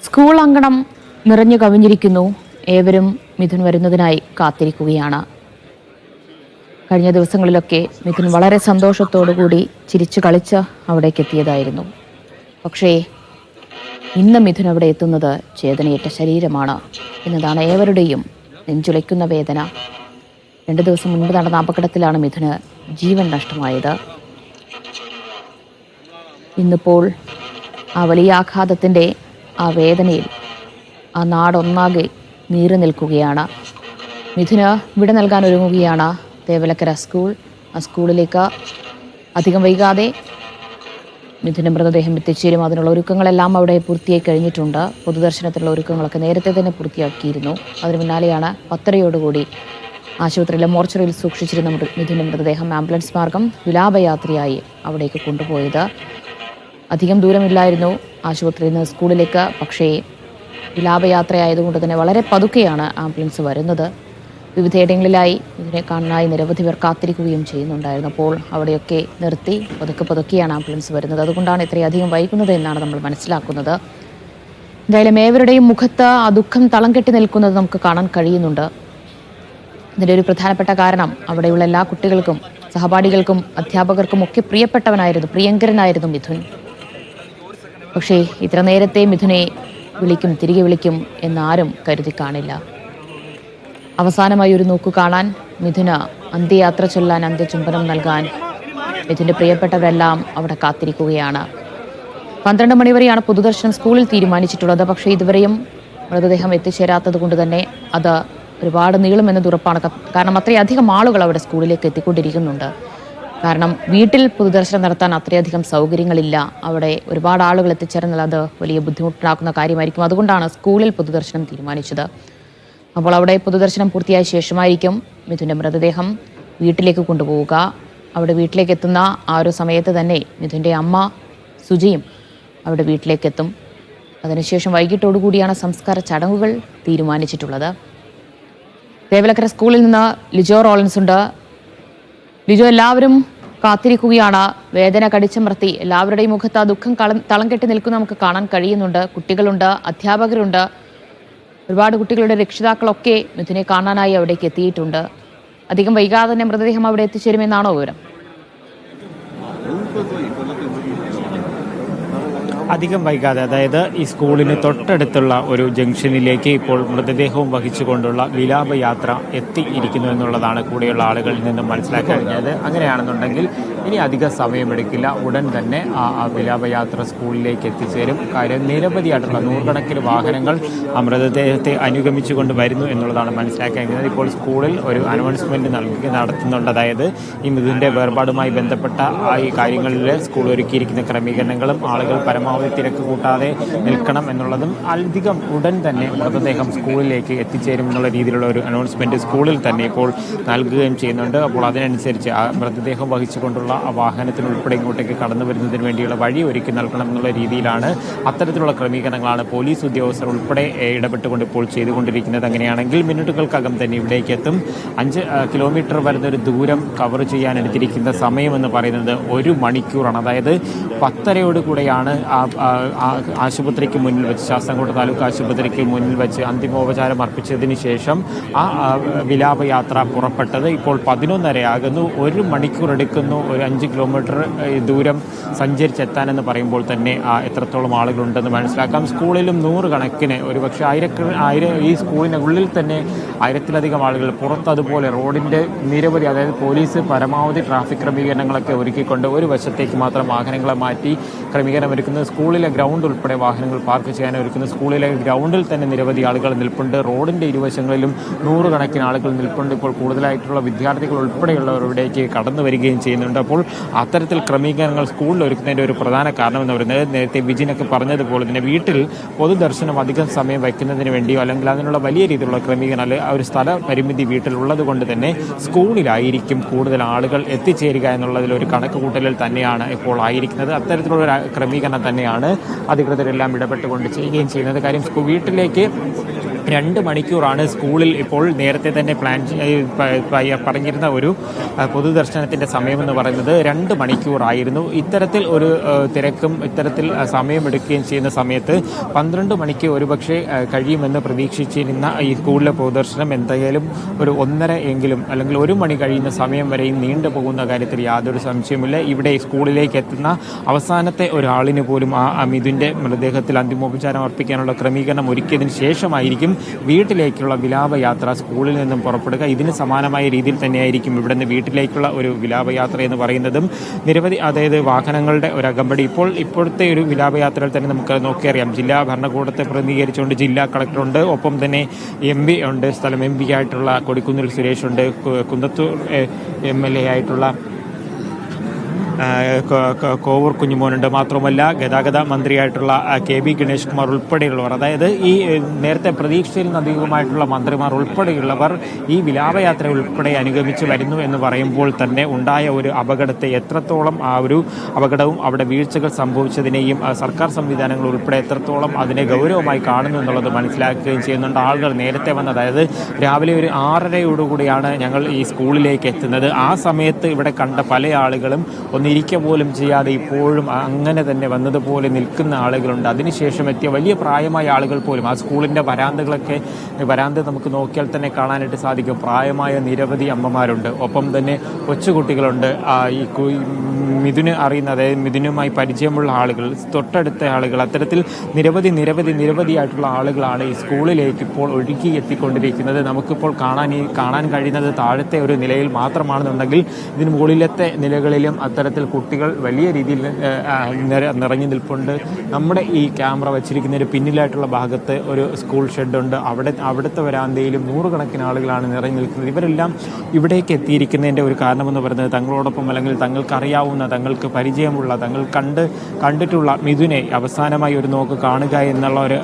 School അങ്കണം നിറഞ്ഞു കവിഞ്ഞിരിക്കുന്നു. ഏവരും മിഥുൻ വരുന്നതിനായി കാത്തിരിക്കുകയാണ്. കഴിഞ്ഞ ദിവസങ്ങളിലൊക്കെ മിഥുൻ വളരെ സന്തോഷത്തോടുകൂടി ചിരിച്ചു കളിച്ച് അവിടേക്ക് എത്തിയതായിരുന്നു. പക്ഷേ ഇന്ന് മിഥുൻ അവിടെ എത്തുന്നത് ചേതനയേറ്റ ശരീരമാണ് എന്നതാണ് ഏവരുടെയും നെഞ്ചുലയ്ക്കുന്ന വേദന. 2 ദിവസം മുൻപ് നടന്ന അപകടത്തിലാണ് മിഥുന് ജീവൻ നഷ്ടമായത്. ഇന്നിപ്പോൾ ആ വലിയ ആഘാതത്തിൻ്റെ ആ വേദനയിൽ ആ നാടൊന്നാകെ നീറി നിൽക്കുകയാണ്. മിഥുന് വിട നൽകാൻ ഒരുങ്ങുകയാണ് തേവലക്കര സ്കൂൾ. ആ സ്കൂളിലേക്ക് അധികം വൈകാതെ മിഥുൻ്റെ മൃതദേഹം എത്തിച്ചേരും. അതിനുള്ള ഒരുക്കങ്ങളെല്ലാം അവിടെ പൂർത്തിയായി കഴിഞ്ഞിട്ടുണ്ട്. പൊതുദർശനത്തിലുള്ള ഒരുക്കങ്ങളൊക്കെ നേരത്തെ തന്നെ പൂർത്തിയാക്കിയിരുന്നു. അതിന് പിന്നാലെയാണ് 10:30 ആശുപത്രിയിലെ മോർച്ചറിയിൽ സൂക്ഷിച്ചിരുന്ന മിഥുൻ്റെ മൃതദേഹം ആംബുലൻസ് മാർഗം വിലാപയാത്രയായി അവിടേക്ക് കൊണ്ടുപോയത്. അധികം ദൂരമില്ലായിരുന്നു ആശുപത്രിയിൽ നിന്ന് സ്കൂളിലേക്ക്. പക്ഷേ വിലാപയാത്രയായതുകൊണ്ട് തന്നെ വളരെ പതുക്കെയാണ് ആംബുലൻസ് വരുന്നത്. വിവിധയിടങ്ങളിലായി ഇതിനെ കാണാനായി നിരവധി പേർ കാത്തിരിക്കുകയും ചെയ്യുന്നുണ്ടായിരുന്നു. അപ്പോൾ അവിടെയൊക്കെ നിർത്തി പതുക്കെയാണ് ആംബുലൻസ് വരുന്നത്. അതുകൊണ്ടാണ് ഇത്രയധികം വൈകുന്നത് എന്നാണ് നമ്മൾ മനസ്സിലാക്കുന്നത്. എന്തായാലും ഏവരുടെയും മുഖത്ത് ആ ദുഃഖം തളം കെട്ടി നിൽക്കുന്നത് നമുക്ക് കാണാൻ കഴിയുന്നുണ്ട്. ഇതിൻ്റെ ഒരു പ്രധാനപ്പെട്ട കാരണം അവിടെയുള്ള എല്ലാ കുട്ടികൾക്കും സഹപാഠികൾക്കും അധ്യാപകർക്കും ഒക്കെ പ്രിയങ്കരനായിരുന്നു മിഥുൻ. പക്ഷേ ഇത്ര നേരത്തെ മിഥുനെ തിരികെ വിളിക്കും എന്നാരും കരുതി കാണില്ല. അവസാനമായി ഒരു നോക്കു കാണാൻ, മിഥുന അന്ത്യയാത്ര ചൊല്ലാൻ, അന്ത്യചുംബനം നൽകാൻ മിഥുൻ്റെ പ്രിയപ്പെട്ടവരെല്ലാം അവിടെ കാത്തിരിക്കുകയാണ്. 12 മണിവരെയാണ് പൊതുദർശനം സ്കൂളിൽ തീരുമാനിച്ചിട്ടുള്ളത്. പക്ഷേ ഇതുവരെയും മൃതദേഹം എത്തിച്ചേരാത്തത് കൊണ്ട് തന്നെ അത് ഒരുപാട് നീളുമെന്നത് ഉറപ്പാണ്. കാരണം അത്രയധികം ആളുകൾ അവിടെ സ്കൂളിലേക്ക് എത്തിക്കൊണ്ടിരിക്കുന്നുണ്ട്. കാരണം വീട്ടിൽ പൊതുദർശനം നടത്താൻ അത്രയധികം സൗകര്യങ്ങളില്ല. അവിടെ ഒരുപാട് ആളുകൾ എത്തിച്ചേർന്നാൽ അത് വലിയ ബുദ്ധിമുട്ടുണ്ടാക്കുന്ന കാര്യമായിരിക്കും. അതുകൊണ്ടാണ് സ്കൂളിൽ പൊതുദർശനം തീരുമാനിച്ചത്. അപ്പോൾ അവിടെ പൊതുദർശനം പൂർത്തിയായ ശേഷമായിരിക്കും മിഥുൻ്റെ മൃതദേഹം വീട്ടിലേക്ക് കൊണ്ടുപോവുക. അവിടെ വീട്ടിലേക്ക് എത്തുന്ന ആ ഒരു സമയത്ത് തന്നെ മിഥുൻ്റെ അമ്മ സുജയും അവിടെ വീട്ടിലേക്ക് എത്തും. അതിനുശേഷം വൈകിട്ടോടുകൂടിയാണ് സംസ്കാര ചടങ്ങുകൾ തീരുമാനിച്ചിട്ടുള്ളത്. തേവലക്കര സ്കൂളിൽ നിന്ന് ലിജോ റോളൻസ് ഉണ്ട്. ലിജോ, എല്ലാവരും കാത്തിരിക്കുകയാണ്. വേദന കടിച്ചമർത്തി എല്ലാവരുടെയും മുഖത്ത് ആ ദുഃഖം തളം കെട്ടി നിൽക്കുന്ന നമുക്ക് കാണാൻ കഴിയുന്നുണ്ട്. കുട്ടികളുണ്ട്, അധ്യാപകരുണ്ട്, ഒരുപാട് കുട്ടികളുടെ രക്ഷിതാക്കളൊക്കെ മിഥുനെ കാണാനായി അവിടേക്ക് എത്തിയിട്ടുണ്ട്. അധികം വൈകാതെ തന്നെ മൃതദേഹം അവിടെ എത്തിച്ചേരുമെന്നാണോ വിവരം? അധികം വൈകാതെ, അതായത് ഈ സ്കൂളിന് തൊട്ടടുത്തുള്ള ഒരു ജംഗ്ഷനിലേക്ക് ഇപ്പോൾ മൃതദേഹവും വഹിച്ചുകൊണ്ടുള്ള വിലാപയാത്ര എത്തിയിരിക്കുന്നു എന്നുള്ളതാണ് കൂടെയുള്ള ആളുകളിൽ നിന്നും മനസ്സിലാക്കാൻ കഴിഞ്ഞത്. അങ്ങനെയാണെന്നുണ്ടെങ്കിൽ ഇനി അധിക സമയമെടുക്കില്ല, ഉടൻ തന്നെ ആ വിലാപയാത്ര സ്കൂളിലേക്ക് എത്തിച്ചേരും. കാര്യം നിരവധിയായിട്ടുള്ള 100 വാഹനങ്ങൾ ആ മൃതദേഹത്തെ അനുഗമിച്ചുകൊണ്ട് വരുന്നു എന്നുള്ളതാണ് മനസ്സിലാക്കാൻ കഴിഞ്ഞത്. ഇപ്പോൾ സ്കൂളിൽ ഒരു അനൗൺസ്മെന്റ് നടത്തുന്നുണ്ട്. അതായത് ഈ മിഥുൻ്റെ വേർപാടുമായി ബന്ധപ്പെട്ട ഈ കാര്യങ്ങളിൽ സ്കൂൾ ഒരുക്കിയിരിക്കുന്ന ക്രമീകരണങ്ങളും ആളുകൾ പരമാവധി തിരക്ക് കൂട്ടാതെ നിൽക്കണം എന്നുള്ളതും അധികം ഉടൻ തന്നെ മൃതദേഹം സ്കൂളിലേക്ക് എത്തിച്ചേരും എന്നുള്ള രീതിയിലുള്ള ഒരു അനൗൺസ്മെന്റ് സ്കൂളിൽ തന്നെ ഇപ്പോൾ നൽകുകയും ചെയ്യുന്നുണ്ട്. അപ്പോൾ അതിനനുസരിച്ച് ആ മൃതദേഹം വഹിച്ചുകൊണ്ടുള്ള ആ വാഹനത്തിനുൾപ്പെടെ ഇങ്ങോട്ടേക്ക് കടന്നു വരുന്നതിന് വേണ്ടിയുള്ള വഴി ഒരുക്കി നൽകണം എന്നുള്ള രീതിയിലാണ് അത്തരത്തിലുള്ള ക്രമീകരണങ്ങളാണ് പോലീസ് ഉദ്യോഗസ്ഥർ ഉൾപ്പെടെ ഇടപെട്ടുകൊണ്ട് ഇപ്പോൾ ചെയ്തുകൊണ്ടിരിക്കുന്നത്. അങ്ങനെയാണെങ്കിൽ മിനിറ്റുകൾക്കകം തന്നെ ഇവിടേക്ക് എത്തും. 5 കിലോമീറ്റർ വരുന്ന ഒരു ദൂരം കവർ ചെയ്യാൻ എടുത്തിരിക്കുന്ന സമയമെന്ന് പറയുന്നത് 1 മണിക്കൂറാണ്. അതായത് 10:30 ആശുപത്രിക്ക് മുന്നിൽ വെച്ച്, ശാസ്താംകോട്ട താലൂക്ക് ആശുപത്രിക്ക് മുന്നിൽ വെച്ച് അന്തിമോപചാരം അർപ്പിച്ചതിന് ശേഷം ആ വിലാപയാത്ര പുറപ്പെട്ടത്. ഇപ്പോൾ 11:30 ആകുന്നു. 1 മണിക്കൂർ എടുക്കുന്നു ഒരു 5 കിലോമീറ്റർ ദൂരം സഞ്ചരിച്ചെത്താനെന്ന് പറയുമ്പോൾ തന്നെ എത്രത്തോളം ആളുകളുണ്ടെന്ന് മനസ്സിലാക്കാം. സ്കൂളിലും 100 കണക്കിന്, ഒരുപക്ഷെ 1000 ഈ സ്കൂളിന് ഉള്ളിൽ തന്നെ 1000-ലധികം ആളുകൾ, പുറത്ത് അതുപോലെ റോഡിൻ്റെ നിരവധി, അതായത് പോലീസ് പരമാവധി ട്രാഫിക് ക്രമീകരണങ്ങളൊക്കെ ഒരുക്കിക്കൊണ്ട് ഒരു വശത്തേക്ക് മാത്രം വാഹനങ്ങളെ മാറ്റി ക്രമീകരണം ഒരുക്കുന്നത്. സ്കൂളിലെ ഗ്രൗണ്ട് ഉൾപ്പെടെ വാഹനങ്ങൾ പാർക്ക് ചെയ്യാൻ ഒരുക്കുന്നത്. സ്കൂളിലെ ഗ്രൗണ്ടിൽ തന്നെ നിരവധി ആളുകൾ നിൽപ്പുണ്ട്. റോഡിൻ്റെ ഇരുവശങ്ങളിലും 100 കണക്കിന് ആളുകൾ നിൽപ്പുണ്ട്. ഇപ്പോൾ കൂടുതലായിട്ടുള്ള വിദ്യാർത്ഥികൾ ഉൾപ്പെടെയുള്ളവർ ഇവിടേക്ക് കടന്നു വരികയും ചെയ്യുന്നുണ്ട്. അപ്പോൾ അത്തരത്തിൽ ക്രമീകരണങ്ങൾ സ്കൂളിൽ ഒരുക്കുന്നതിൻ്റെ ഒരു പ്രധാന കാരണമെന്ന് പറയുന്നത്, നേരത്തെ വിജിനൊക്കെ പറഞ്ഞതുപോലെ തന്നെ വീട്ടിൽ പൊതുദർശനം അധികം സമയം വയ്ക്കുന്നതിന് വേണ്ടിയോ അല്ലെങ്കിൽ അതിനുള്ള വലിയ രീതിയിലുള്ള ക്രമീകരണം, അല്ലെങ്കിൽ ആ ഒരു സ്ഥല പരിമിതി വീട്ടിലുള്ളത് കൊണ്ട് തന്നെ സ്കൂളിലായിരിക്കും കൂടുതൽ ആളുകൾ എത്തിച്ചേരുക എന്നുള്ളതിലൊരു കണക്ക് കൂട്ടലിൽ തന്നെയാണ് ഇപ്പോൾ ആയിരിക്കുന്നത്. അത്തരത്തിലുള്ള ക്രമീകരണം തന്നെയാണ് അധികൃതരെല്ലാം ഇടപെട്ടുകൊണ്ട് ചെയ്യുകയും ചെയ്യുന്നത്. കാര്യം വീട്ടിലേക്ക് 2 മണിക്കൂറാണ് സ്കൂളിൽ ഇപ്പോൾ നേരത്തെ തന്നെ പറഞ്ഞിരുന്ന ഒരു പൊതുദർശനത്തിൻ്റെ സമയമെന്ന് പറയുന്നത്. പറയുന്നത് 2 മണിക്കൂറായിരുന്നു. ഇത്തരത്തിൽ ഒരു തിരക്കും ഇത്തരത്തിൽ സമയമെടുക്കുകയും ചെയ്യുന്ന സമയത്ത് 12 മണിക്ക് ഒരുപക്ഷെ കഴിയുമെന്ന് പ്രതീക്ഷിച്ചിരുന്ന ഈ സ്കൂളിലെ പൊതുദർശനം എന്തായാലും ഒരു 1:30 എങ്കിലും അല്ലെങ്കിൽ 1 മണി കഴിയുന്ന സമയം വരെയും നീണ്ടുപോകുന്ന കാര്യത്തിൽ യാതൊരു സംശയമില്ല. ഇവിടെ സ്കൂളിലേക്ക് എത്തുന്ന അവസാനത്തെ ഒരാളിന് പോലും ആ മിഥുൻ്റെ മൃതദേഹത്തിൽ അന്തിമോപചാരം അർപ്പിക്കാനുള്ള ക്രമീകരണം ഒരുക്കിയതിന് ശേഷമായിരിക്കും വീട്ടിലേക്കുള്ള വിലാപയാത്ര സ്കൂളിൽ നിന്നും പുറപ്പെടുക. ഇതിന് സമാനമായ രീതിയിൽ തന്നെയായിരിക്കും ഇവിടുന്ന് വീട്ടിലേക്കുള്ള ഒരു വിലാപയാത്ര എന്ന് പറയുന്നതും. നിരവധി അതായത് വാഹനങ്ങളുടെ ഒരു അകമ്പടി ഇപ്പോഴത്തെ ഒരു വിലാപയാത്രയിൽ തന്നെ നമുക്ക് നോക്കിയറിയാം. ജില്ലാ ഭരണകൂടത്തെ പ്രതിനിധീകരിച്ചുകൊണ്ട് ജില്ലാ കളക്ടറുണ്ട്, ഒപ്പം തന്നെ MP ഉണ്ട്, സ്ഥലം MP ആയിട്ടുള്ള കൊടിക്കുന്നിൽ സുരേഷ് ഉണ്ട്, കുന്നത്തൂർ MLA ആയിട്ടുള്ള കോവൂർ കുഞ്ഞുമോനുണ്ട്, മാത്രമല്ല ഗതാഗത മന്ത്രിയായിട്ടുള്ള KB ഗണേഷ് കുമാർ ഉൾപ്പെടെയുള്ളവർ, അതായത് ഈ നേരത്തെ പ്രതീക്ഷയിൽ നിന്ന് അധികമായിട്ടുള്ള മന്ത്രിമാർ ഉൾപ്പെടെയുള്ളവർ ഈ വിലാപയാത്ര ഉൾപ്പെടെ അനുഗമിച്ച് വരുന്നു എന്ന് പറയുമ്പോൾ തന്നെ ഉണ്ടായ ഒരു അപകടത്തെ എത്രത്തോളം ആ ഒരു അപകടവും അവിടെ വീഴ്ചകൾ സംഭവിച്ചതിനെയും സർക്കാർ സംവിധാനങ്ങൾ ഉൾപ്പെടെ എത്രത്തോളം അതിനെ ഗൗരവമായി കാണുന്നു എന്നുള്ളത് മനസ്സിലാക്കുകയും ചെയ്യുന്നുണ്ട്. ആളുകൾ നേരത്തെ വന്ന്, അതായത് രാവിലെ ഒരു 6:30യോടുകൂടിയാണ് ഞങ്ങൾ ഈ സ്കൂളിലേക്ക് എത്തുന്നത്. ആ സമയത്ത് ഇവിടെ കണ്ട പല ആളുകളും ഒന്നിരിക്കുക പോലും ചെയ്യാതെ ഇപ്പോഴും അങ്ങനെ തന്നെ വന്നതുപോലെ നിൽക്കുന്ന ആളുകളുണ്ട്. അതിനുശേഷം എത്തിയ വലിയ പ്രായമായ ആളുകൾ പോലും ആ സ്കൂളിൻ്റെ വരാന്ത നമുക്ക് നോക്കിയാൽ തന്നെ കാണാനായിട്ട് സാധിക്കും. പ്രായമായ നിരവധി അമ്മമാരുണ്ട്, ഒപ്പം തന്നെ കൊച്ചുകുട്ടികളുണ്ട്. ഈ മിഥുന് അറിയുന്ന, അതായത് മിഥുനുമായി പരിചയമുള്ള ആളുകൾ, തൊട്ടടുത്ത ആളുകൾ, അത്തരത്തിൽ നിരവധിയായിട്ടുള്ള ആളുകളാണ് ഈ സ്കൂളിലേക്ക് ഇപ്പോൾ ഒഴുകി എത്തിക്കൊണ്ടിരിക്കുന്നത്. നമുക്കിപ്പോൾ കാണാൻ കഴിയുന്നത് താഴത്തെ ഒരു നിലയിൽ മാത്രമാണെന്നുണ്ടെങ്കിൽ ഇതിന് മുകളിലത്തെ നിലകളിലും അത്തരത്തിൽ കുട്ടികൾ വലിയ രീതിയിൽ നിറഞ്ഞു നിൽപ്പുണ്ട്. നമ്മുടെ ഈ ക്യാമറ വച്ചിരിക്കുന്നതിന് പിന്നിലായിട്ടുള്ള ഭാഗത്ത് ഒരു സ്കൂൾ ഷെഡുണ്ട്. അവിടുത്തെ വരാന്തയിലും 100 കണക്കിന് ആളുകളാണ് നിറഞ്ഞു നിൽക്കുന്നത്. ഇവരെല്ലാം ഇവിടേക്ക് എത്തിയിരിക്കുന്നതിൻ്റെ ഒരു കാരണമെന്ന് പറയുന്നത് തങ്ങളോടൊപ്പം അല്ലെങ്കിൽ തങ്ങൾക്കറിയാവുന്ന, തങ്ങൾക്ക് പരിചയമുള്ള, തങ്ങൾ കണ്ടിട്ടുള്ള മിഥുനെ അവസാനമായി ഒരു നോക്ക് കാണുക എന്നുള്ള ഒരു